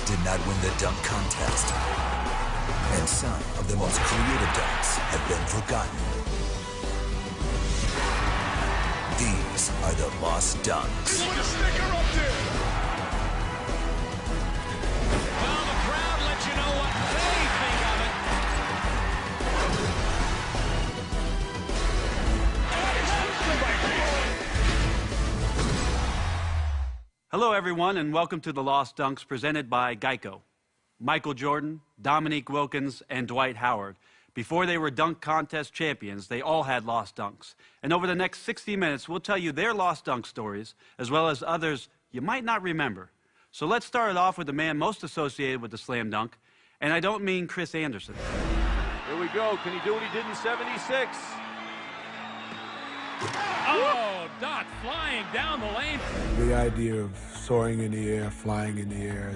Julius did not win the dunk contest. And some of the most creative dunks have been forgotten. These are the lost dunks. Put a sticker up there! Well, the crowd lets you know what they think of it. Hello, everyone, and welcome to The Lost Dunks presented by Geico. Michael Jordan, Dominique Wilkins, and Dwight Howard. Before they were dunk contest champions, they all had lost dunks. And over the next 60 minutes, we'll tell you their lost dunk stories, as well as others you might not remember. So let's start it off with the man most associated with the slam dunk, and I don't mean Chris Andersen. Here we go. Can he do what he did in '76? Oh, Doc flying down the lane. The idea of soaring in the air, flying in the air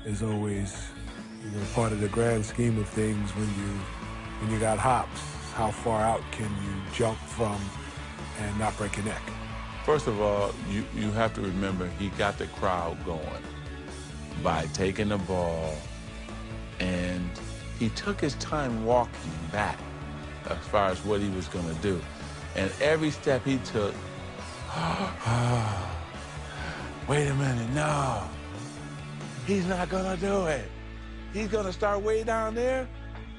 is always, part of the grand scheme of things. When you got hops, how far out can you jump from and not break your neck? First of all, you have to remember he got the crowd going by taking the ball, and he took his time walking back as far as what he was going to do. And every step he took, wait a minute, no, he's not gonna do it. He's gonna start way down there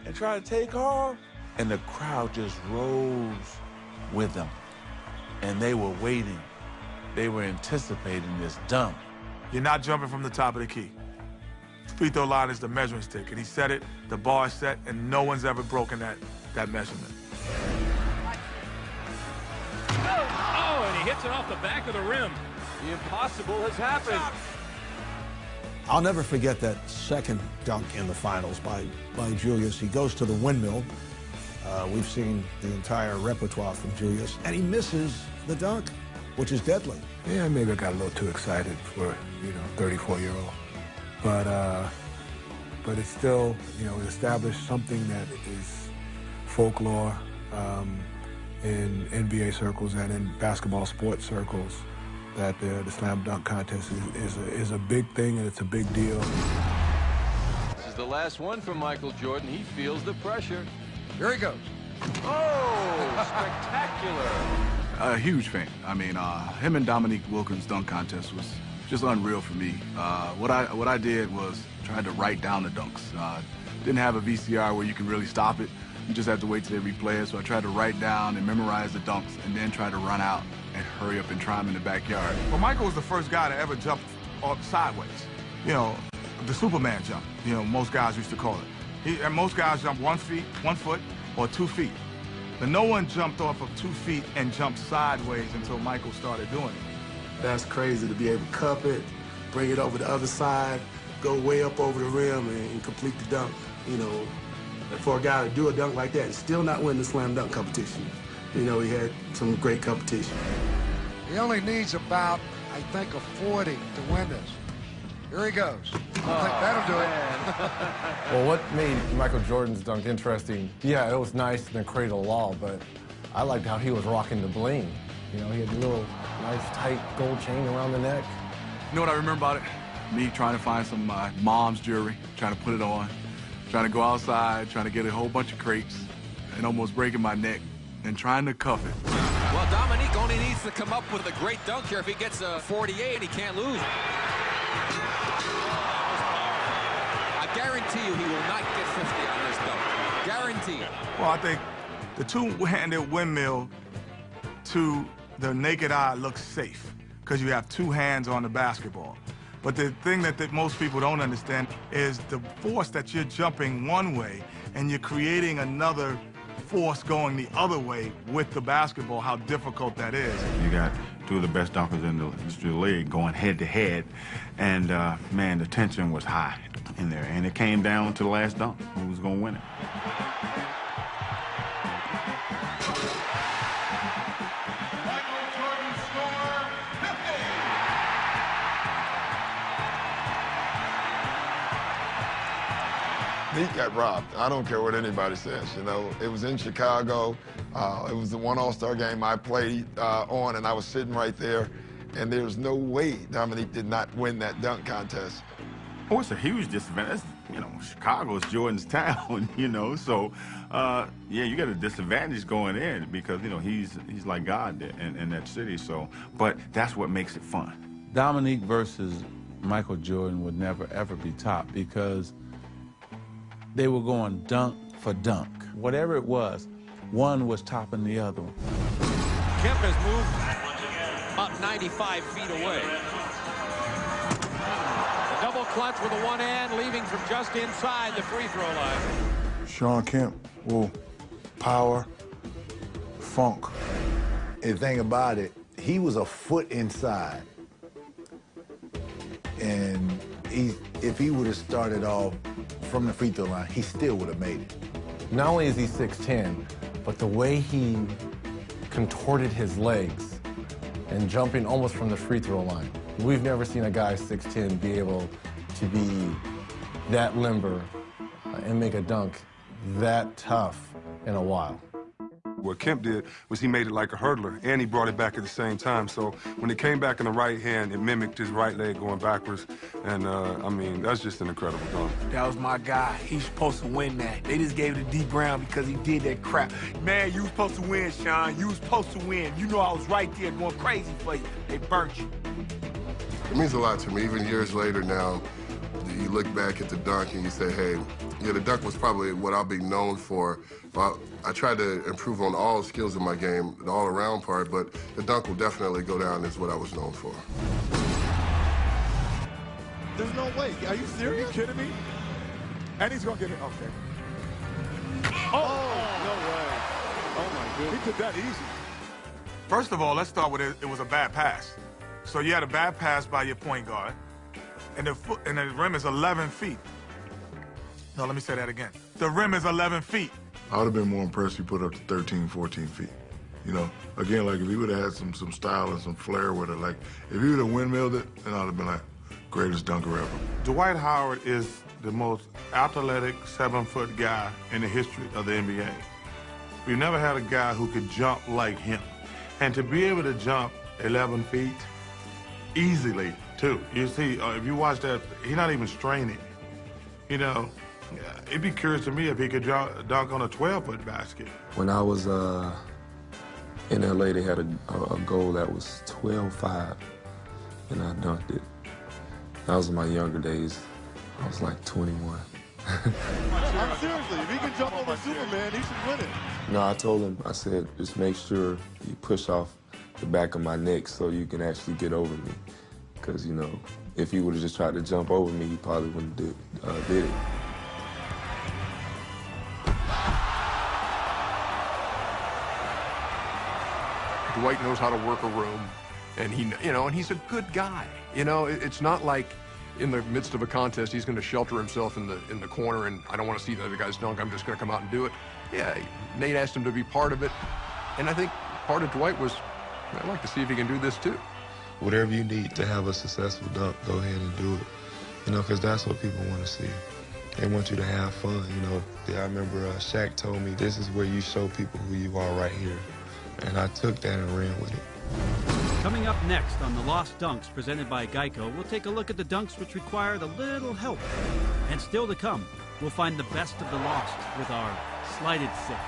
and try to take off. And the crowd just rose with him. And they were waiting. They were anticipating this dunk. You're not jumping from the top of the key. Free throw line is the measuring stick, and he set it, the bar is set, and no one's ever broken that measurement. Oh, and he hits it off the back of the rim. The impossible has happened. I'll never forget that second dunk in the finals by Julius. He goes to the windmill. We've seen the entire repertoire from Julius, and he misses the dunk, which is deadly. Yeah, maybe I got a little too excited for, 34-year-old. But it's still, it established something that is folklore in NBA circles and in basketball sports circles, that the slam dunk contest is a big thing, and it's a big deal. This is the last one from Michael Jordan. He feels the pressure. Here he goes. Oh, spectacular. A huge fan. I mean, him and Dominique Wilkins' dunk contest was just unreal for me. What I did was tried to write down the dunks. Didn't have a VCR where you can really stop it. You just have to wait till they replay it. So I tried to write down and memorize the dunks, and then try to run out and hurry up and try them in the backyard. Well, Michael was the first guy to ever jump sideways. The Superman jump, most guys used to call it. And most guys jump 1 foot, or 2 feet. But no one jumped off of 2 feet and jumped sideways until Michael started doing it. That's crazy to be able to cup it, bring it over the other side, go way up over the rim and complete the dunk. For a guy to do a dunk like that and still not win the slam dunk competition. He had some great competition. He only needs about, I think, a 40 to win this. Here he goes. I think that'll do it. Well, what made Michael Jordan's dunk interesting, yeah, it was nice in the cradle law, but I liked how he was rocking the bling. He had a little nice, tight gold chain around the neck. You know what I remember about it? Me trying to find some of my mom's jewelry, trying to put it on, trying to go outside, trying to get a whole bunch of crates, and almost breaking my neck, and trying to cuff it. Well, Dominique only needs to come up with a great dunk here. If he gets a 48, he can't lose. I guarantee you he will not get 50 on this dunk. Guarantee it. Well, I think the two-handed windmill to the naked eye looks safe because you have two hands on the basketball. But the thing that most people don't understand is the force that you're jumping one way and you're creating another force going the other way with the basketball, how difficult that is. You got two of the best dunkers in the league going head-to-head, and, man, the tension was high in there, and it came down to the last dunk, who was going to win it. He got robbed. I don't care what anybody says, It was in Chicago. It was the one All-Star game I played on, and I was sitting right there. And there's no way Dominique did not win that dunk contest. Oh, it's a huge disadvantage. Chicago is Jordan's town, So, yeah, you got a disadvantage going in because, he's like God there in that city. So, but that's what makes it fun. Dominique versus Michael Jordan would never, ever be top because they were going dunk for dunk. Whatever it was, one was topping the other one. Kemp has moved about 95 feet away. A double clutch with a one hand, leaving from just inside the free throw line. Shawn Kemp, power, funk. And the thing about it, he was a foot inside. And if he would have started off from the free throw line, he still would have made it. Not only is he 6'10", but the way he contorted his legs and jumping almost from the free throw line. We've never seen a guy 6'10" be able to be that limber and make a dunk that tough in a while. What Kemp did was he made it like a hurdler, and he brought it back at the same time. So when it came back in the right hand, it mimicked his right leg going backwards. And, I mean, that's just an incredible dunk. That was my guy. He's supposed to win that. They just gave it to D. Brown because he did that crap. Man, you was supposed to win, Shawn. You was supposed to win. You know I was right there going crazy for you. They burnt you. It means a lot to me. Even years later now, you look back at the dunk and you say, hey, yeah, the dunk was probably what I'll be known for. But I tried to improve on all skills in my game, the all-around part, but the dunk will definitely go down as what I was known for. There's no way. Are you serious? Are you kidding me? And he's going to get it. Okay. Oh, no way. Oh, my goodness. He did that easy. First of all, let's start with it was a bad pass. So you had a bad pass by your point guard, and the rim is 11 feet. No, let me say that again. The rim is 11 feet. I would have been more impressed if he put up to 13, 14 feet. Again, like if he would have had some style and some flair with it, like if he would have windmilled it, then I'd have been like, greatest dunker ever. Dwight Howard is the most athletic 7-foot guy in the history of the NBA. We never had a guy who could jump like him. And to be able to jump 11 feet easily, too. You see, if you watch that, he's not even straining. It'd be curious to me if he could dunk on a 12-foot basket. When I was in LA, they had a goal that was 12.5, and I dunked it. That was in my younger days. I was like 21. Seriously, if he can jump over Superman, he should win it. No, I told him, I said, just make sure you push off the back of my neck so you can actually get over me. Because, if he would have just tried to jump over me, he probably wouldn't have did it. Dwight knows how to work a room, and and he's a good guy. It's not like in the midst of a contest he's going to shelter himself in the corner and I don't want to see the other guy's dunk. I'm just going to come out and do it. Yeah, Nate asked him to be part of it, and I think part of Dwight was, I'd like to see if he can do this too. Whatever you need to have a successful dunk, go ahead and do it. Because that's what people want to see. They want you to have fun. I remember Shaq told me, this is where you show people who you are right here. And I took that and ran with it. Coming up next on the Lost Dunks presented by Geico, we'll take a look at the dunks which required a little help. And still to come, we'll find the best of the lost with our Slighted Six.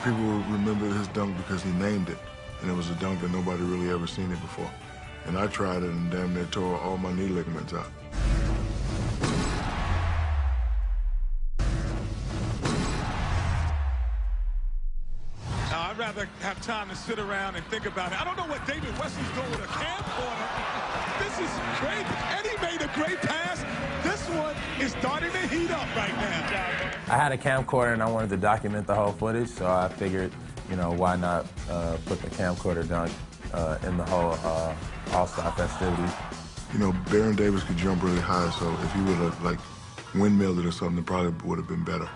People will remember his dunk because he named it. And it was a dunk that nobody really ever seen it before. And I tried it and damn near tore all my knee ligaments out. I'd rather have time to sit around and think about it. I don't know what David Wesley's doing with a camcorder. This is great. And he made a great pass. This one is starting to heat up right now. I had a camcorder and I wanted to document the whole footage, so I figured, why not put the camcorder dunk in the whole All-Star festivities. Baron Davis could jump really high, so if he would have, windmilled it or something, it probably would have been better.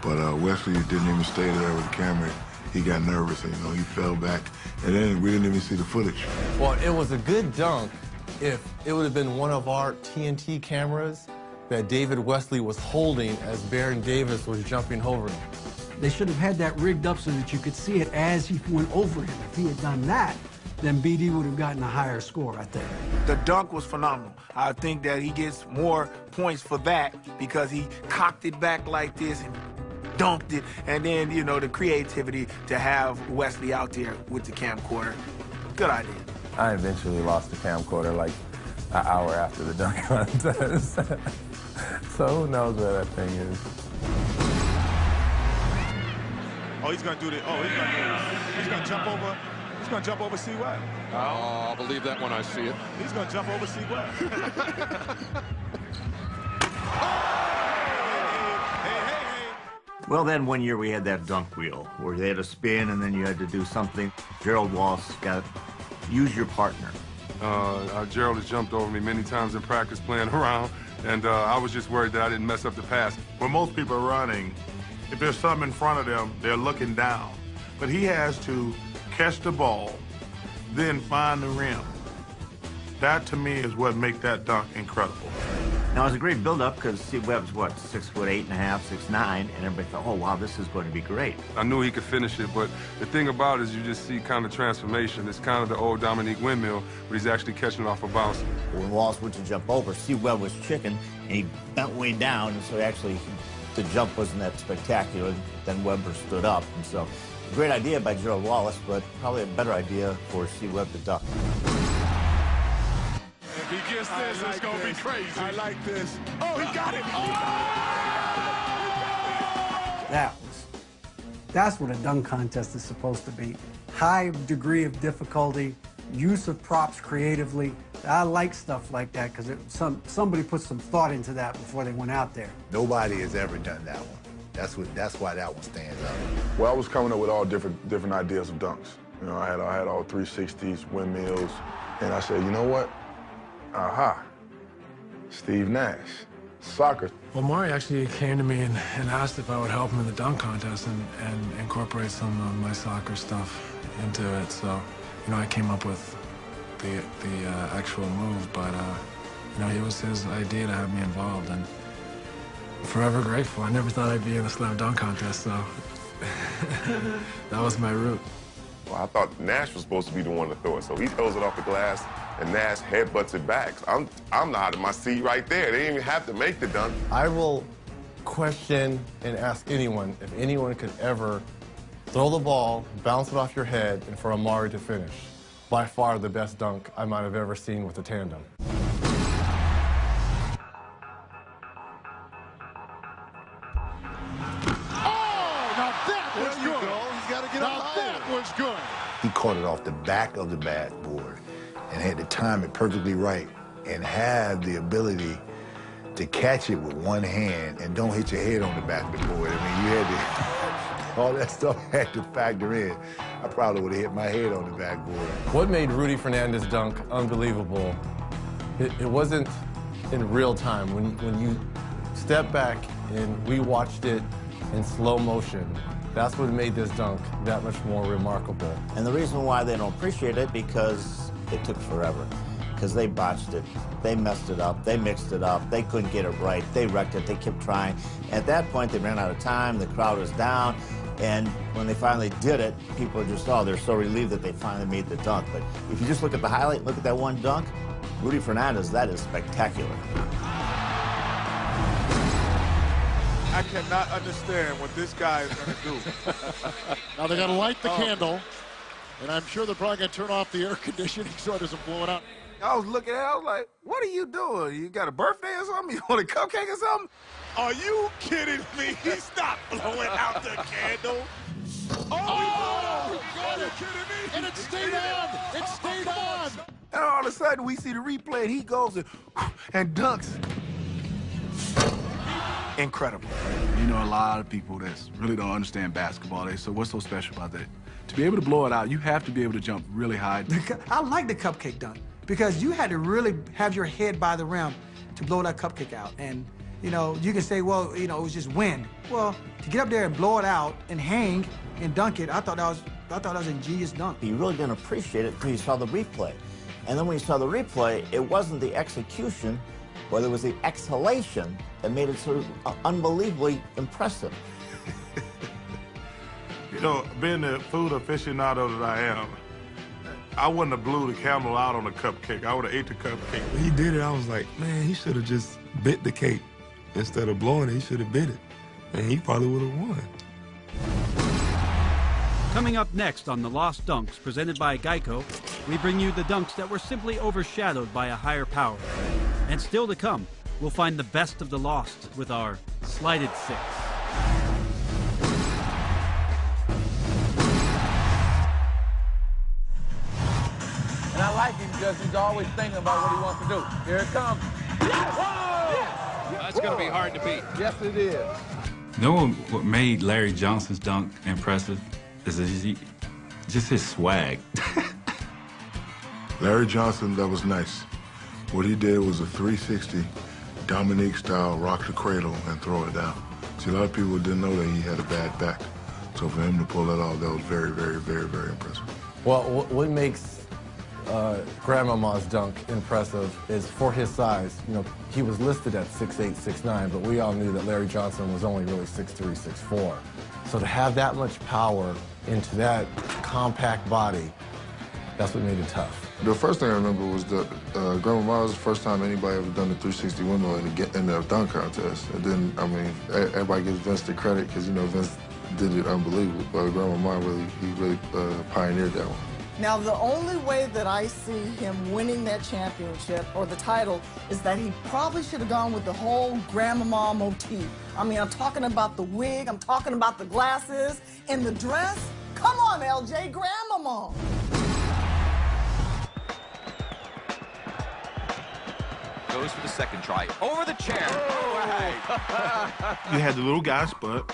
But Wesley didn't even stay there with the camera. He got nervous, and, he fell back. And then we didn't even see the footage. Well, it was a good dunk if it would have been one of our TNT cameras that David Wesley was holding as Baron Davis was jumping over him. They should have had that rigged up so that you could see it as he went over him. If he had done that, then BD would have gotten a higher score, I think. The dunk was phenomenal. I think that he gets more points for that because he cocked it back like this and dunked it. And then, you know, the creativity to have Wesley out there with the camcorder. Good idea. I eventually lost the camcorder like an hour after the dunk contest. So who knows where that thing is. Oh, he's going to do this. Oh, he's going to jump over. He's going to jump over C. Webb. Oh, I'll believe that when I see it. He's going to jump over C. Webb. Well, then one year we had that dunk wheel where they had a spin and then you had to do something. Gerald Wallace got use your partner. Gerald has jumped over me many times in practice playing around, and I was just worried that I didn't mess up the pass. When most people are running, if there's something in front of them, they're looking down. But he has to catch the ball, then find the rim. That, to me, is what makes that dunk incredible. Now, it was a great build-up because C. Webb's, what, 6'8.5", 6'9", and everybody thought, oh, wow, this is going to be great. I knew he could finish it, but the thing about it is you just see kind of transformation. It's kind of the old Dominique windmill, but he's actually catching off a bounce. When Wallace went to jump over, C. Webb was chicken, and he bent way down, and so actually the jump wasn't that spectacular. Then Webber stood up, and so a great idea by Gerald Wallace, but probably a better idea for C. Webb to duck. If he gets this, it's going to be crazy. I like this. Oh, he got it. Oh! That's what a dunk contest is supposed to be. High degree of difficulty, use of props creatively. I like stuff like that because somebody put some thought into that before they went out there. Nobody has ever done that one. That's why that one stands out. Well, I was coming up with all different ideas of dunks. You know, I had all 360s, windmills, and I said, you know what? Aha, Steve Nash, soccer. Well, Maury actually came to me and asked if I would help him in the dunk contest and incorporate some of my soccer stuff into it. So, you know, I came up with the actual move, but, you know, it was his idea to have me involved, and I'm forever grateful. I never thought I'd be in a slam dunk contest, so that was my route. Well, I thought Nash was supposed to be the one to throw it, so he throws it off the glass, and Nash headbutts it back. I'm out of my seat right there. They didn't even have to make the dunk. I will question and ask anyone if anyone could ever throw the ball, bounce it off your head, and for Amari to finish. By far the best dunk I might have ever seen with a tandem. He caught it off the back of the backboard and had to time it perfectly right and had the ability to catch it with one hand and don't hit your head on the back of the board. I mean, you had to, all that stuff had to factor in. I probably would have hit my head on the backboard. What made Rudy Fernandez dunk unbelievable, it wasn't in real time. When you step back and we watched it in slow motion, that's what made this dunk that much more remarkable. And the reason why they don't appreciate it, because it took forever. Because they botched it, they messed it up, they mixed it up, they couldn't get it right, they wrecked it, they kept trying. At that point, they ran out of time, the crowd was down, and when they finally did it, people are just, oh, they're so relieved that they finally made the dunk. But if you just look at the highlight, look at that one dunk, Rudy Fernandez, that is spectacular. I cannot understand what this guy is going to do. Now they got to light the candle, and I'm sure they're probably going to turn off the air conditioning so it doesn't blow it out. I was looking at it, I was like, what are you doing? You got a birthday or something? You want a cupcake or something? Are you kidding me? He's not blowing out the candle. Oh, God, are you kidding me? And it stayed on. It stayed on. And all of a sudden, we see the replay, and he goes and dunks. Incredible. You know, a lot of people that really don't understand basketball. They say, what's so special about that? To be able to blow it out, you have to be able to jump really high. I like the cupcake dunk because you had to really have your head by the rim to blow that cupcake out. And, you know, you can say, well, you know, it was just wind. Well, to get up there and blow it out and hang and dunk it, I thought that was an ingenious dunk. You really didn't appreciate it until you saw the replay. And then when you saw the replay, it wasn't the execution, but it was the exhalation that made it sort of unbelievably impressive. You know, being the food aficionado that I am, I wouldn't have blew the camel out on the cupcake. I would have ate the cupcake. When he did it, I was like, man, he should have just bit the cake. Instead of blowing it, he should have bit it. And he probably would have won. Coming up next on The Lost Dunks, presented by Geico, we bring you the dunks that were simply overshadowed by a higher power. And still to come, we'll find the best of the lost with our Slighted Six. And I like him because he's always thinking about what he wants to do. Here it comes. Whoa! That's going to be hard to beat. Yes, it is. You know what made Larry Johnson's dunk impressive? Is just his swag. Larry Johnson, that was nice. What he did was a 360 Dominique style, rock the cradle and throw it down. See, a lot of people didn't know that he had a bad back. So for him to pull that off, that was very, very, very, very impressive. Well, what makes Grandmama's dunk impressive is for his size. You know, he was listed at 6'8", 6'9", but we all knew that Larry Johnson was only really 6'3", 6'4". So to have that much power into that compact body, that's what made it tough. The first thing I remember was that Grandma was the first time anybody ever done the 360 windmill in the dunk contest. And then, I mean, everybody gives Vince the credit because, you know, Vince did it unbelievable. But Grandma really pioneered that one. Now, the only way that I see him winning that championship or the title is that he probably should have gone with the whole grandmama motif. I mean, I'm talking about the wig, I'm talking about the glasses, and the dress. Come on, LJ, grandmama. Goes for the second try. Over the chair. Oh, You had the little guy, Spud.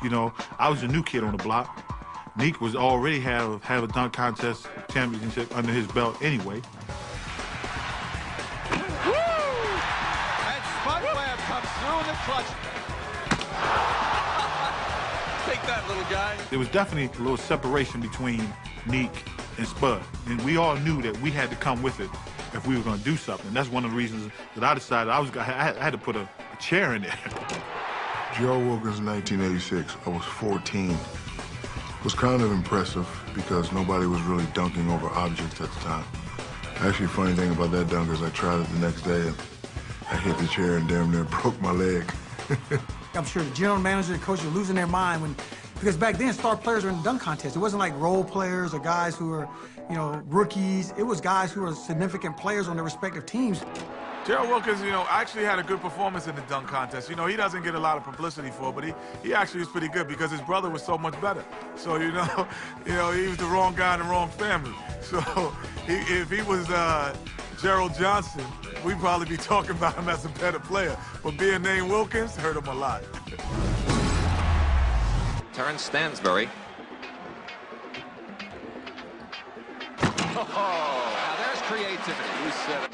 You know, I was a new kid on the block. Neek was already have a dunk contest championship under his belt anyway. Woo! And Spud Webb comes through in the clutch. Take that, little guy. There was definitely a little separation between Neek and Spud. And we all knew that we had to come with it if we were going to do something. That's one of the reasons that I decided I had to put a chair in there. Gerald Wilkins in 1986, I was 14. It was kind of impressive because nobody was really dunking over objects at the time. Actually, funny thing about that dunk is I tried it the next day and I hit the chair and damn near broke my leg. I'm sure the general manager and coach were losing their mind because back then star players were in the dunk contest. It wasn't like role players or guys who were, you know, rookies. It was guys who were significant players on their respective teams. Gerald Wilkins, you know, actually had a good performance in the dunk contest. You know, he doesn't get a lot of publicity for it, but he actually was pretty good because his brother was so much better. So, you know, he was the wrong guy in the wrong family. So if he was Gerald Johnson, we'd probably be talking about him as a better player. But being named Wilkins hurt him a lot. Terrence Stansbury. Oh, now there's creativity.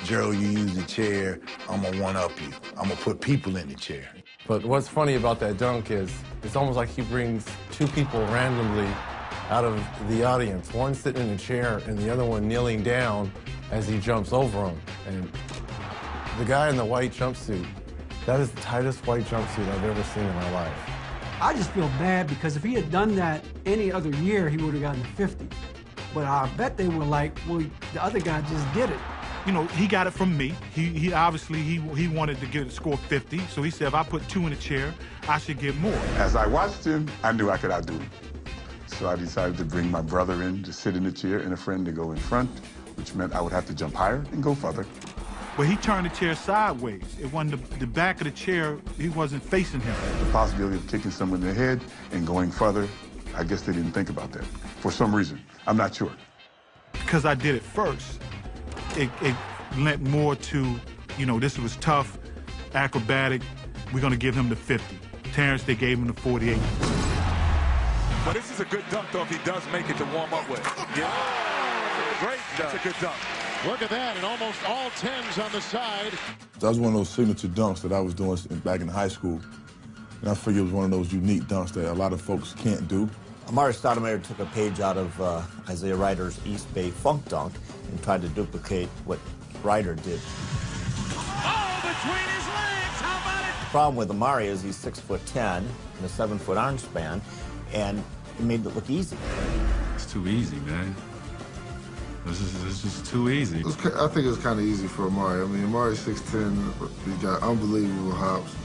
Gerald, you use the chair, I'm gonna one-up you. I'm gonna put people in the chair. But what's funny about that dunk is it's almost like he brings two people randomly out of the audience. One sitting in a chair and the other one kneeling down as he jumps over him. And the guy in the white jumpsuit, that is the tightest white jumpsuit I've ever seen in my life. I just feel bad because if he had done that any other year, he would have gotten the 50. But I bet they were like, well, the other guy just did it. You know, he got it from me. He obviously he wanted to score 50, so he said if I put 2 in the chair, I should get more. As I watched him, I knew I could outdo him. So I decided to bring my brother in to sit in the chair and a friend to go in front, which meant I would have to jump higher and go further. But he turned the chair sideways. It wasn't the back of the chair, he wasn't facing him. The possibility of kicking someone in the head and going further, I guess they didn't think about that. For some reason, I'm not sure. Because I did it first, it lent more to, you know, this was tough, acrobatic, we're gonna give him the 50. Terrence, they gave him the 48. But this is a good dunk, though, if he does make it to warm up with. Yeah. Great dunk. That's a good dunk. Look at that, and almost all 10s on the side. That was one of those signature dunks that I was doing back in high school. And I figured it was one of those unique dunks that a lot of folks can't do. Amari Stoudemire took a page out of Isaiah Ryder's East Bay Funk Dunk and tried to duplicate what Ryder did. Oh, between his legs, how about it? The problem with Amari is he's 6'10" and a 7-foot arm span, and he made it look easy. It's too easy, man. It's just too easy. I think it's kind of easy for Amari. I mean, Amari's 6'10", he got unbelievable hops.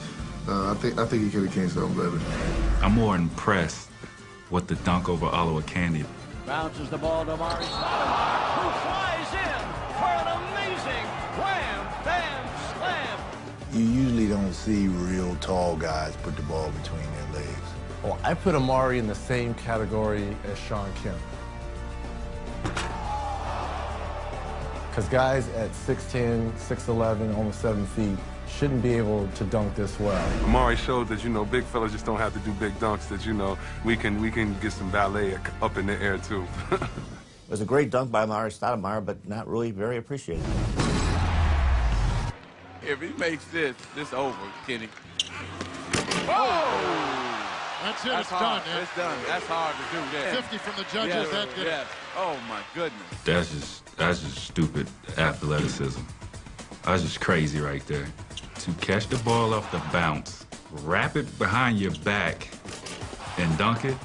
I think he could have came something better. I'm more impressed with the dunk over Oliver Candy. Bounces the ball to Amari Stoudemire, who flies in for an amazing wham, bam, slam. You usually don't see real tall guys put the ball between their legs. Well, I put Amari in the same category as Shawn Kemp. Because guys at 6'10", 6'11", almost 7 feet shouldn't be able to dunk this well. Amari showed that, big fellas just don't have to do big dunks, that, we can get some ballet up in the air, too. It was a great dunk by Amari Stoudemire, but not really very appreciated. If he makes this over, Kenny. Oh! That's it. That's it's hard. done. It's done. That's hard to do that. 50 from the judges. Yes, That did yes. Oh, my goodness. That's just stupid athleticism. That's just crazy right there. To catch the ball off the bounce, wrap it behind your back, and dunk it.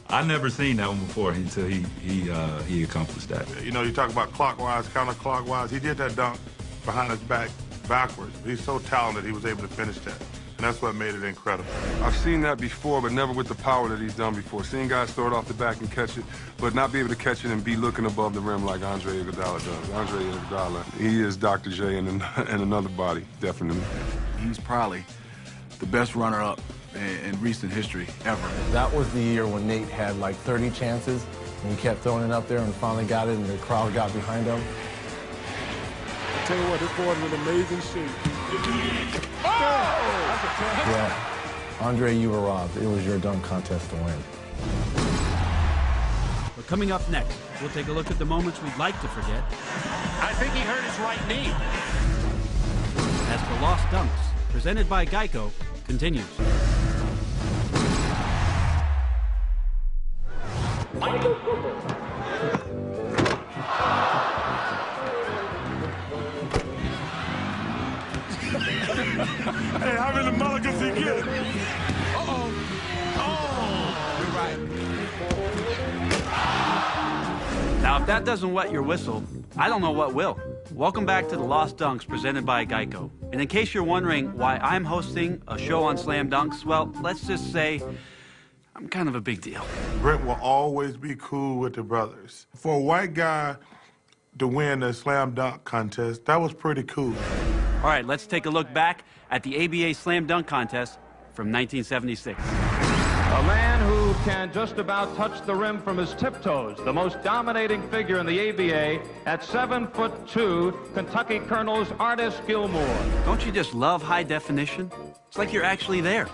I never seen that one before until he accomplished that. You talk about clockwise, counterclockwise. He did that dunk behind his back backwards. He's so talented he was able to finish that. And that's what made it incredible. I've seen that before, but never with the power that he's done before. Seeing guys throw it off the back and catch it, but not be able to catch it and be looking above the rim like Andre Iguodala does. Andre Iguodala, he is Dr. J in another body, definitely. He's probably the best runner-up in recent history ever. That was the year when Nate had like 30 chances, and he kept throwing it up there and finally got it, and the crowd got behind him. I tell you what, this boy is an amazing shoot. Yeah. Andre, you were robbed. It was your dunk contest to win. But coming up next, we'll take a look at the moments we'd like to forget. I think he hurt his right knee. As the Lost Dunks, presented by Geico, continues. Hey, how many mulligans he get? Uh-oh. Oh, you're right. Now, if that doesn't wet your whistle, I don't know what will. Welcome back to the Lost Dunks presented by Geico. And in case you're wondering why I'm hosting a show on slam dunks, well, let's just say I'm kind of a big deal. Brent will always be cool with the brothers. For a white guy to win the slam dunk contest, that was pretty cool. All right, let's take a look back at the ABA Slam Dunk Contest from 1976. A man who can just about touch the rim from his tiptoes, the most dominating figure in the ABA at 7'2", Kentucky Colonel's Artis Gilmore. Don't you just love high definition? It's like you're actually there.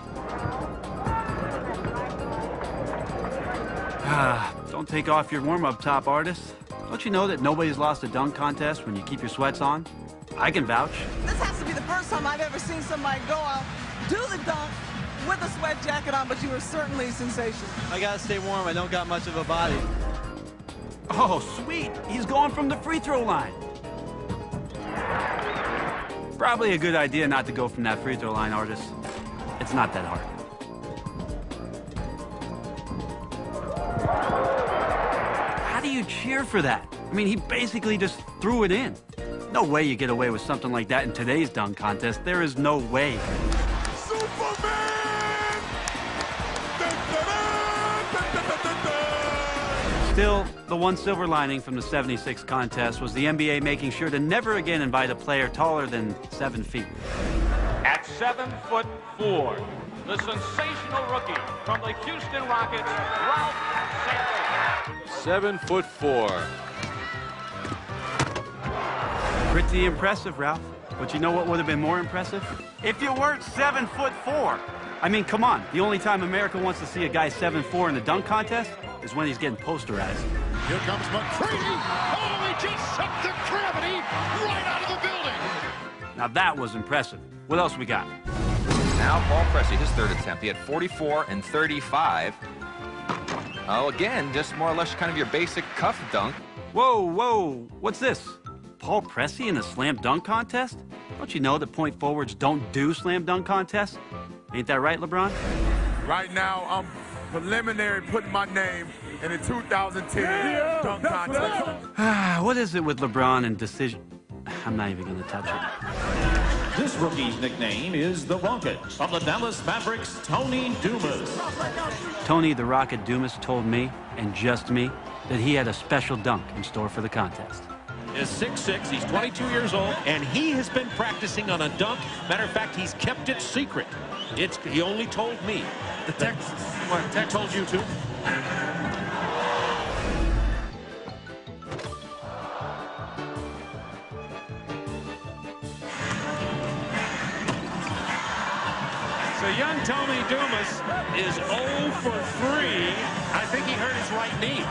Don't take off your warm-up top, Artis. Don't you know that nobody's lost a dunk contest when you keep your sweats on? I can vouch. This has to be the first time I've ever seen somebody go out, do the dunk with a sweat jacket on, but you were certainly sensational. I gotta stay warm. I don't got much of a body. Oh, sweet. He's going from the free throw line. Probably a good idea not to go from that free throw line, Artis. It's not that hard. How do you cheer for that? I mean, he basically just threw it in. No way you get away with something like that in today's dunk contest. There is no way. Still, the one silver lining from the 76 contest was the NBA making sure to never again invite a player taller than 7 feet. At 7'4", the sensational rookie from the Houston Rockets, Ralph Sampson. 7'4". Pretty impressive, Ralph. But you know what would have been more impressive? If you weren't 7'4". I mean, come on. The only time America wants to see a guy 7'4" in the dunk contest is when he's getting posterized. Here comes McCready. Oh, he just sucked the gravity right out of the building. Now that was impressive. What else we got? Now Paul Pressey, his third attempt. He had 44 and 35. Oh, again, just more or less kind of your basic cuff dunk. Whoa, whoa. What's this? Paul Pressey in a slam dunk contest? Don't you know that point forwards don't do slam dunk contests? Ain't that right, LeBron? Right now, I'm preliminary putting my name in the 2010 dunk contest. What is it with LeBron and decision? I'm not even going to touch it. This rookie's nickname is the Rocket. From the Dallas Mavericks, Tony Dumas. Tony the Rocket Dumas told me, and just me, that he had a special dunk in store for the contest. Is 6'6", he's 22 years old, and he has been practicing on a dunk. Matter of fact, he's kept it secret. He only told me. The text, what, text told you too? So young Tony Dumas is 0 for 3. I think he hurt his right knee.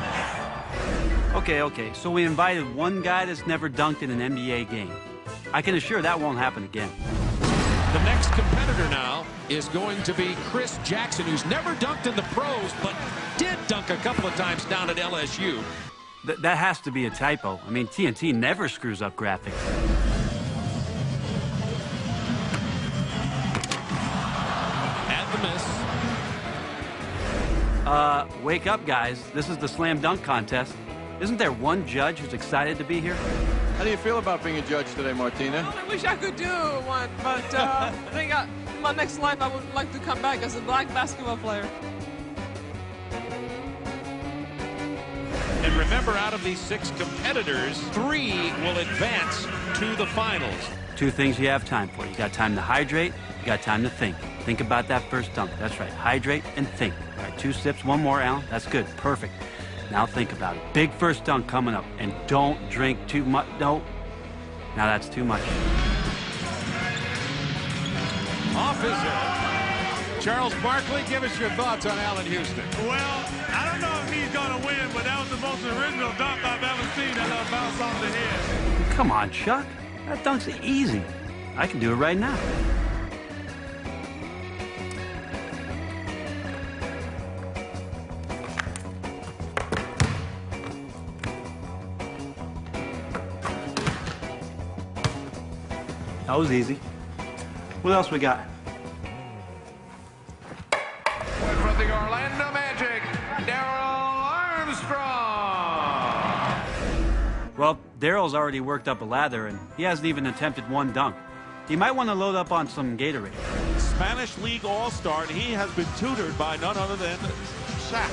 Okay, so we invited one guy that's never dunked in an NBA game. I can assure that won't happen again. The next competitor now is going to be Chris Jackson, who's never dunked in the pros, but did dunk a couple of times down at LSU. That has to be a typo. I mean, TNT never screws up graphics. And the miss. Wake up, guys. This is the slam dunk contest. Isn't there one judge who's excited to be here? How do you feel about being a judge today, Martina? Well, I wish I could do one, but I think in my next life I would like to come back as a black basketball player. And remember, out of these 6 competitors, 3 will advance to the finals. 2 things you have time for. You got time to hydrate, you got time to think. Think about that first dunk. That's right. Hydrate and think. All right, 2 sips, 1 more, Alan. That's good. Perfect. Now think about it. Big first dunk coming up. And don't drink too much. No. Now that's too much. Off his head. Charles Barkley, give us your thoughts on Allen Houston. Well, I don't know if he's going to win, but that was the most original dunk I've ever seen. That little bounce off the head. Come on, Chuck. That dunk's easy. I can do it right now. That was easy. What else we got? One from the Orlando Magic, Darrell Armstrong. Well, Darrell's already worked up a lather, and he hasn't even attempted 1 dunk. He might want to load up on some Gatorade. Spanish League All-Star, and he has been tutored by none other than Shaq.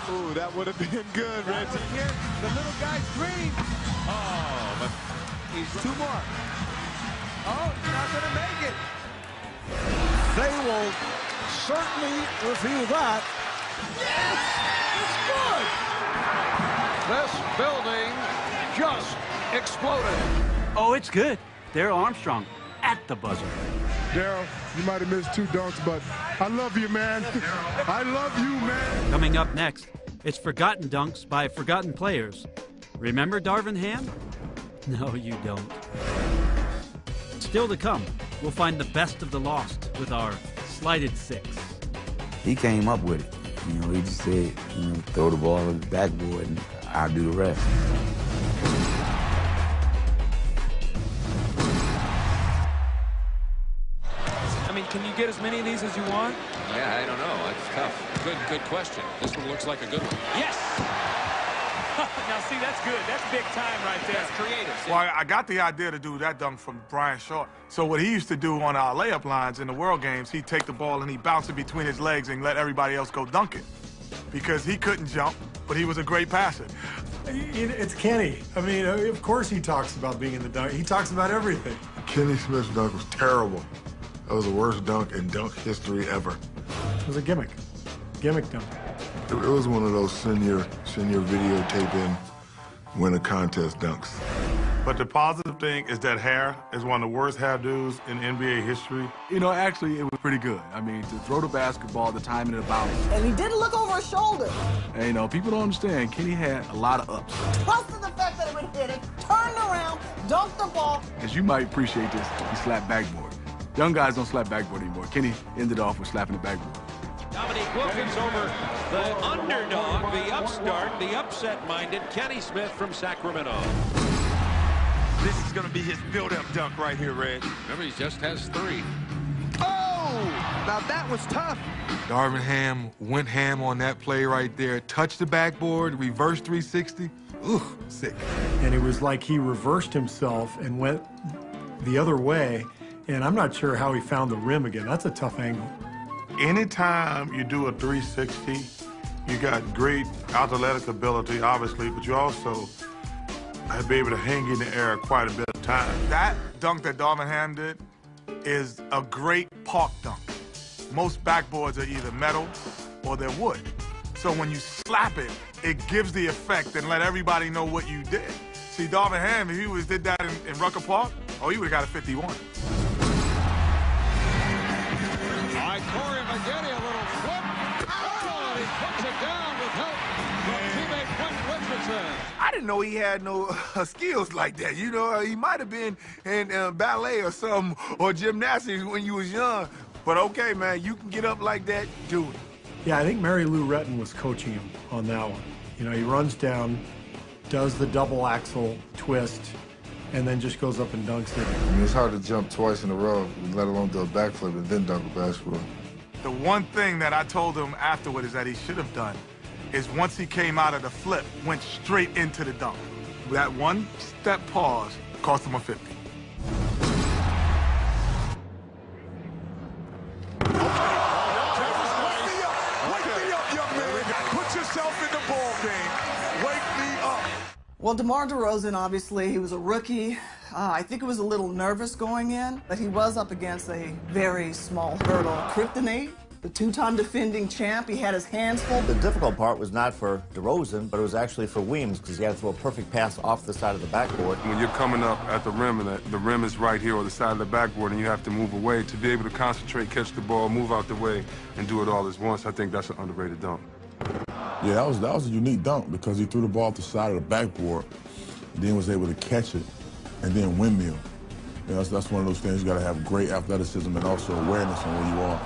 Ooh, that would have been good, Reggie. Here, the little guy's dream. Oh, but he's 2 more. Oh, not going to make it. They will certainly review that. Yes! It's good! This building just exploded. Oh, it's good. Darrell Armstrong at the buzzer. Darrell, you might have missed 2 dunks, but I love you, man. I love you, man. Coming up next, it's Forgotten Dunks by Forgotten Players. Remember Darvin Ham? No, you don't. Still to come, we'll find the best of the lost with our Slighted 6. He came up with it. You know, he just said, throw the ball on the backboard and I'll do the rest. I mean, can you get as many of these as you want? Yeah, I don't know. It's tough. Good question. This one looks like a good one. Yes! Now, see, that's good. That's big time right there. That's creative. Well, I got the idea to do that dunk from Brian Shaw. So what he used to do on our layup lines in the World Games, he'd take the ball and he'd bounce it between his legs and let everybody else go dunk it. Because he couldn't jump, but he was a great passer. It's Kenny. I mean, of course he talks about being in the dunk. He talks about everything. Kenny Smith's dunk was terrible. That was the worst dunk in dunk history ever. It was a gimmick. Gimmick dunk. It was one of those senior videotaping win a contest dunks. But the positive thing is that hair is one of the worst hairdos in NBA history. You know, actually, it was pretty good. I mean, to throw the basketball, the timing of the bounce. And he didn't look over his shoulder. And, you know, people don't understand. Kenny had a lot of ups. Plus the fact that it would hit it, turned around, dunked the ball. As you might appreciate this, he slapped backboard. Young guys don't slap backboard anymore. Kenny ended off with slapping the backboard. Dominique Wilkins over the underdog, the upstart, the upset-minded Kenny Smith from Sacramento. This is going to be his build-up dunk right here, Reg. Remember, he just has 3. Oh! Now that was tough. Darvin Ham went ham on that play right there. Touched the backboard, reverse 360. Ooh, sick. And it was like he reversed himself and went the other way, and I'm not sure how he found the rim again. That's a tough angle. Anytime you do a 360, you got great athletic ability, obviously, but you also have to be able to hang in the air quite a bit of time. That dunk that Darvin Ham did is a great park dunk. Most backboards are either metal or they're wood. So when you slap it, it gives the effect and let everybody know what you did. See, Darvin Ham, if he did that in Rucker Park, oh, he would have got a 51. All right, Corey Maggette, a little flip. Oh, and he puts it down with help from teammate Quentin Richardson. I didn't know he had no skills like that. You know, he might have been in ballet or something, or gymnastics when you was young. But okay, man, you can get up like that, do it. Yeah, I think Mary Lou Retton was coaching him on that one. You know, he runs down, does the double axel twist, and then just goes up and dunks it. I mean, it's hard to jump twice in a row, let alone do a backflip and then dunk a basketball. The one thing that I told him afterward is that he should have done is once he came out of the flip, went straight into the dunk. That one step pause cost him a 50. Well, DeMar DeRozan, obviously, he was a rookie. I think he was a little nervous going in, but he was up against a very small hurdle. Kryptonite, the two-time defending champ, he had his hands full. The difficult part was not for DeRozan, but it was actually for Weems, because he had to throw a perfect pass off the side of the backboard. When you're coming up at the rim and the rim is right here or the side of the backboard and you have to move away, to be able to concentrate, catch the ball, move out the way, and do it all at once, I think that's an underrated dunk. Yeah, that was a unique dunk because he threw the ball off the side of the backboard, then was able to catch it, and then windmill. You know, that's one of those things you got to have great athleticism and also awareness on where you are.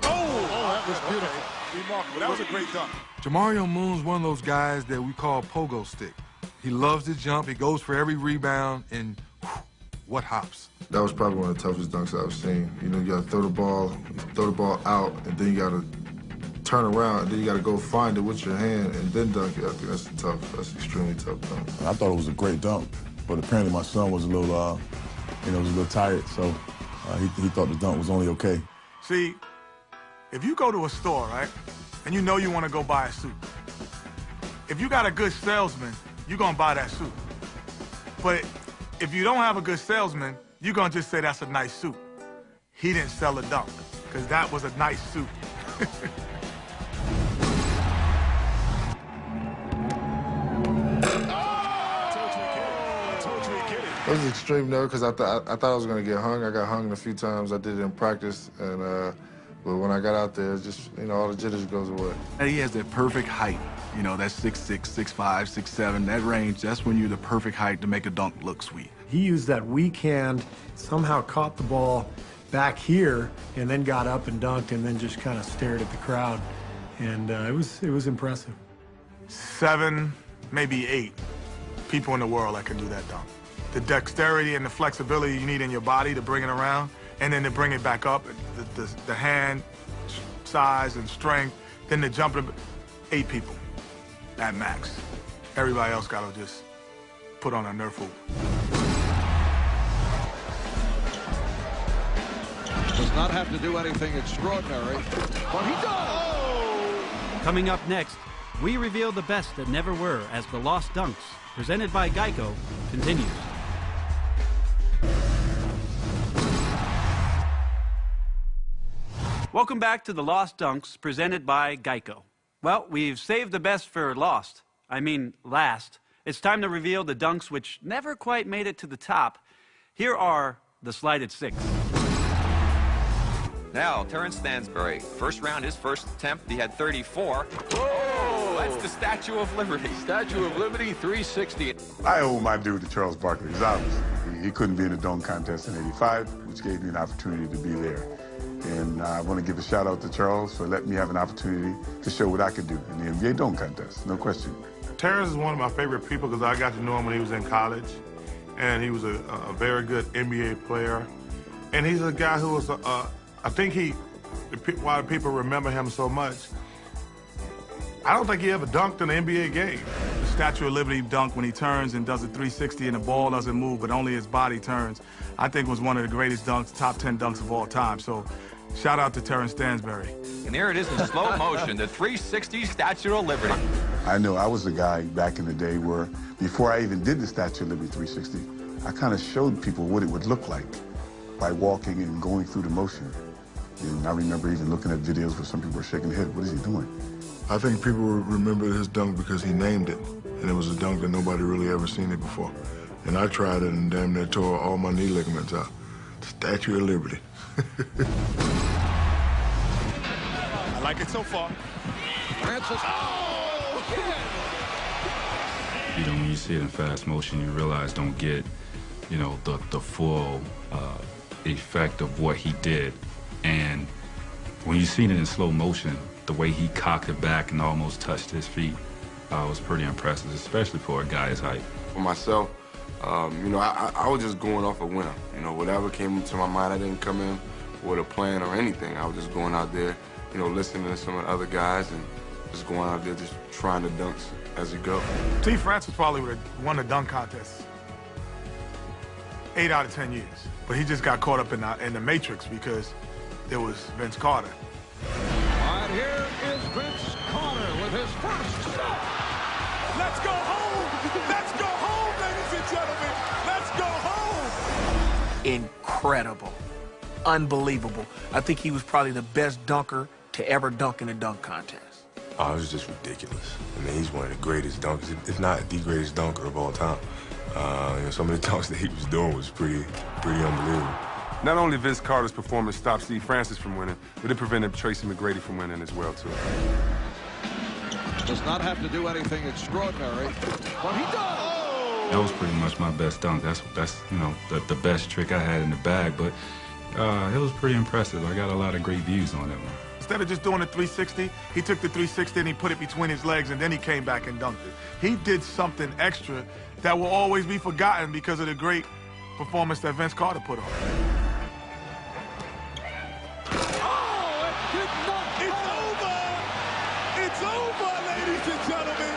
Oh, that was beautiful. Remarkable. That was a great dunk. Jamario Moon's one of those guys that we call pogo stick. He loves to jump, he goes for every rebound, and whew, what hops. That was probably one of the toughest dunks I've seen. You know, you got to throw the ball out, and then you got to turn around, and then you got to go find it with your hand and then dunk it. I think that's that's extremely tough dunk. I thought it was a great dunk, but apparently my son was a little, was a little tired, so he thought the dunk was only okay. See, if you go to a store, right, and you know you want to go buy a suit, if you got a good salesman, you're going to buy that suit. But if you don't have a good salesman, you're going to just say that's a nice suit. He didn't sell a dunk, because that was a nice suit. It was extreme nerve because I thought I was going to get hung. I got hung a few times. I did it in practice, and but when I got out there, it's just, you know, all the jitters goes away. He has that perfect height. You know, that 6'6", 6'5", 6'7", that range, that's when you're the perfect height to make a dunk look sweet. He used that weak hand, somehow caught the ball back here, and then got up and dunked, and then just kind of stared at the crowd. And it was impressive. 7, maybe 8 people in the world that can do that dunk. The dexterity and the flexibility you need in your body to bring it around, and then to bring it back up, the hand size and strength, then the jump, 8 people at max. Everybody else got to just put on a Nerf hoop. Does not have to do anything extraordinary, but he does. Coming up next, we reveal the best that never were as the Lost Dunks, presented by Geico, continues. Welcome back to the Lost Dunks, presented by Geico. Well, we've saved the best for last. It's time to reveal the dunks which never quite made it to the top. Here are the Slided 6. Now, Terrence Stansbury. First round, his first attempt, he had 34. Whoa! That's the Statue of Liberty. Statue of Liberty, 360. I owe my due to Charles Barkley. He couldn't be in the dunk contest in '85, which gave me an opportunity to be there. And I want to give a shout out to Charles for letting me have an opportunity to show what I could do in the NBA dunk contest, no question. Terrence is one of my favorite people because I got to know him when he was in college, and he was a very good NBA player. And he's a guy who was, I think why people remember him so much, I don't think he ever dunked in an NBA game. The Statue of Liberty dunk when he turns and does a 360 and the ball doesn't move, but only his body turns, I think was one of the greatest dunks, top 10 dunks of all time. So shout out to Terrence Stansbury. And there it is in slow motion, the 360 Statue of Liberty. I know I was the guy back in the day where before I even did the Statue of Liberty 360, I kind of showed people what it would look like by walking and going through the motion. And I remember even looking at videos where some people were shaking their head, what is he doing? I think people remember his dunk because he named it, and it was a dunk that nobody really ever seen it before. And I tried it and damn near tore all my knee ligaments out. Statue of Liberty. I like it so far. Francis. Oh, you know, when you see it in fast motion, you realize don't get, you know, the full effect of what he did. And when you see it in slow motion, the way he cocked it back and almost touched his feet was pretty impressive, especially for a guy his height. For myself, you know, I was just going off a whim. You know, whatever came to my mind, I didn't come in with a plan or anything. I was just going out there, you know, listening to some of the other guys and just going out there just trying to dunks as you go. T. Francis probably would have won the dunk contest 8 out of 10 years. But he just got caught up in the matrix because there was Vince Carter. And here is Vince Carter with his first shot. Let's go home! Let's go home, ladies and gentlemen! Let's go home! Incredible. Unbelievable. I think he was probably the best dunker to ever dunk in a dunk contest. Oh, it was just ridiculous. I mean, he's one of the greatest dunkers, if not the greatest dunker of all time. You know, some of the dunks that he was doing was pretty unbelievable. Not only Vince Carter's performance stopped Steve Francis from winning, but it prevented Tracy McGrady from winning as well, too. Does not have to do anything extraordinary, but he does! That was pretty much my best dunk. That's you know, the best trick I had in the bag, but it was pretty impressive. I got a lot of great views on that one. Instead of just doing a 360, he took the 360 and he put it between his legs and then he came back and dunked it. He did something extra that will always be forgotten because of the great performance that Vince Carter put on. It's over, ladies and gentlemen.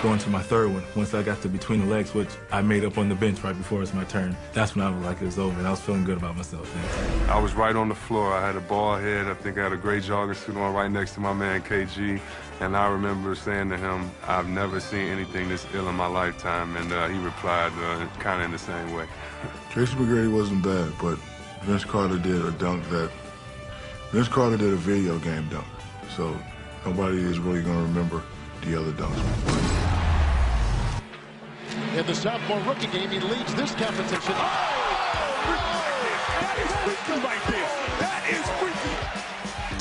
Going to my third one, once I got to between the legs, which I made up on the bench right before it's my turn, that's when I was like, it was over, and I was feeling good about myself. Thanks. I was right on the floor. I had a ball head. I think I had a gray jogger suit on right next to my man, KG. And I remember saying to him, I've never seen anything this ill in my lifetime. And he replied kind of in the same way. Tracy McGrady wasn't bad, but Vince Carter did a dunk that... Vince Carter did a video game dunk. So nobody is really going to remember the other dunks. In the sophomore rookie game, he leads this competition. That is freaky right there. That is freaky.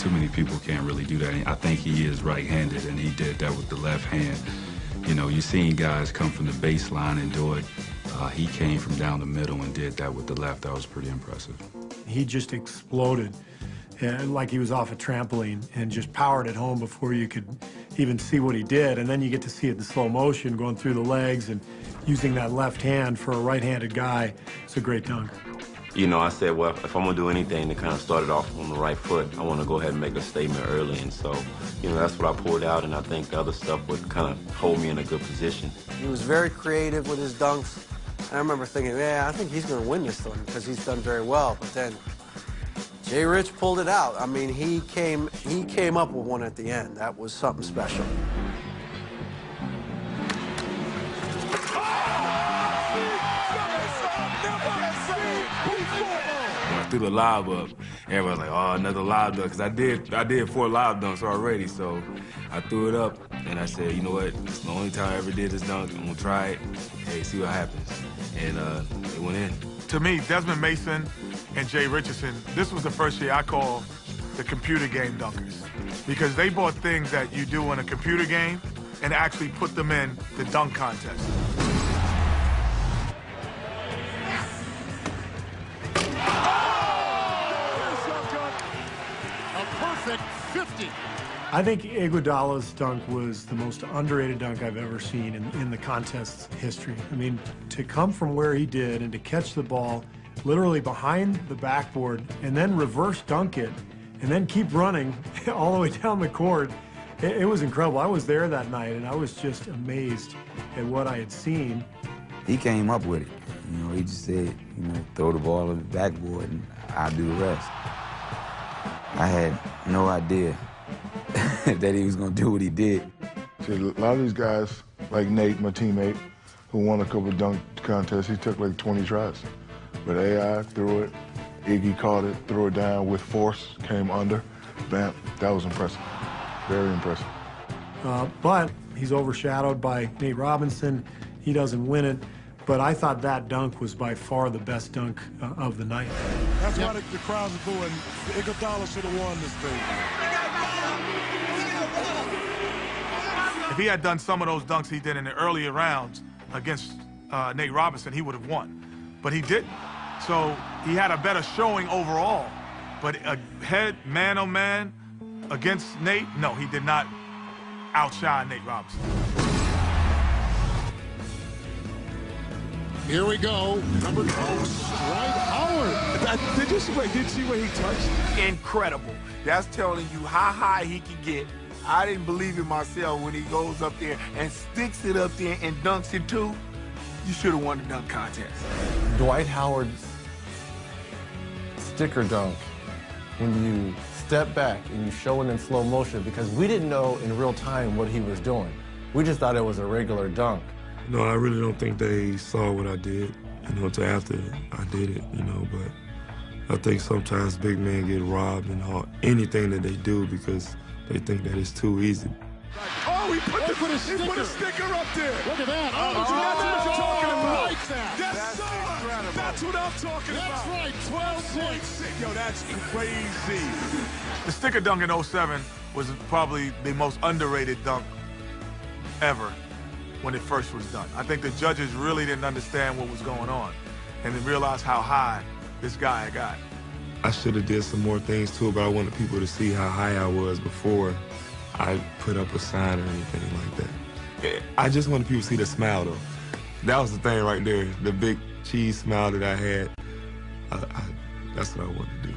Too many people can't really do that. I think he is right-handed, and he did that with the left hand. You know, you've seen guys come from the baseline and do it. He came from down the middle and did that with the left. That was pretty impressive. He just exploded like he was off a trampoline and just powered it home before you could even see what he did. And then you get to see it in slow motion going through the legs and using that left hand for a right-handed guy. It's a great dunk. You know, I said, well, if I'm going to do anything to kind of start it off on the right foot, I want to go ahead and make a statement early. And so, you know, that's what I pulled out, and I think the other stuff would kind of hold me in a good position. He was very creative with his dunks. I remember thinking, yeah, I think he's going to win this one because he's done very well. But then Jay Rich pulled it out. I mean, he came up with one at the end. That was something special. When I threw the lob up, everybody was like, oh, another lob dunk, because I did 4 lob dunks already, so I threw it up, and I said, you know what, it's the only time I ever did this dunk, I'm going to try it, hey, see what happens, and it went in. To me, Desmond Mason and Jay Richardson, this was the first year I call the computer game dunkers, because they brought things that you do in a computer game and actually put them in the dunk contest. I think Iguodala's dunk was the most underrated dunk I've ever seen in the contest's history. I mean, to come from where he did and to catch the ball literally behind the backboard and then reverse dunk it and then keep running all the way down the court, it was incredible. I was there that night, and I was just amazed at what I had seen. He came up with it. You know, he just said, you know, throw the ball on the backboard and I'll do the rest. I had no idea that he was going to do what he did. See, a lot of these guys, like Nate, my teammate, who won a couple of dunk contests, he took like 20 tries. But AI threw it, Iggy caught it, threw it down with force, came under, bam. That was impressive. Very impressive. But he's overshadowed by Nate Robinson. He doesn't win it. But I thought that dunk was by far the best dunk of the night. That's why the crowds are booing. Iguodala should have won this thing. If he had done some of those dunks he did in the earlier rounds against Nate Robinson, he would have won. But he didn't. So he had a better showing overall. But a head, man-on-man against Nate, no, he did not outshine Nate Robinson. Here we go. Number 2, Dwight Howard. Did you see where he touched? Incredible. That's telling you how high he can get. I didn't believe it myself when he goes up there and sticks it up there and dunks it too. You should have won the dunk contest. Dwight Howard's sticker dunk, when you step back and you show it in slow motion, because we didn't know in real time what he was doing. We just thought it was a regular dunk. No, I really don't think they saw what I did, you know, until after I did it, you know, but I think sometimes big men get robbed in anything that they do because they think that it's too easy. Oh, he put a sticker up there. Look at that. That's what you're talking about. Like that. That's what I'm talking about. That's right. 12.6. Yo, that's crazy. The sticker dunk in 07 was probably the most underrated dunk ever when it first was done. I think the judges really didn't understand what was going on and they realized how high this guy got. I should have did some more things too, but I wanted people to see how high I was before I put up a sign or anything like that. I just wanted people to see the smile though. That was the thing right there, the big cheese smile that I had. That's what I wanted to do.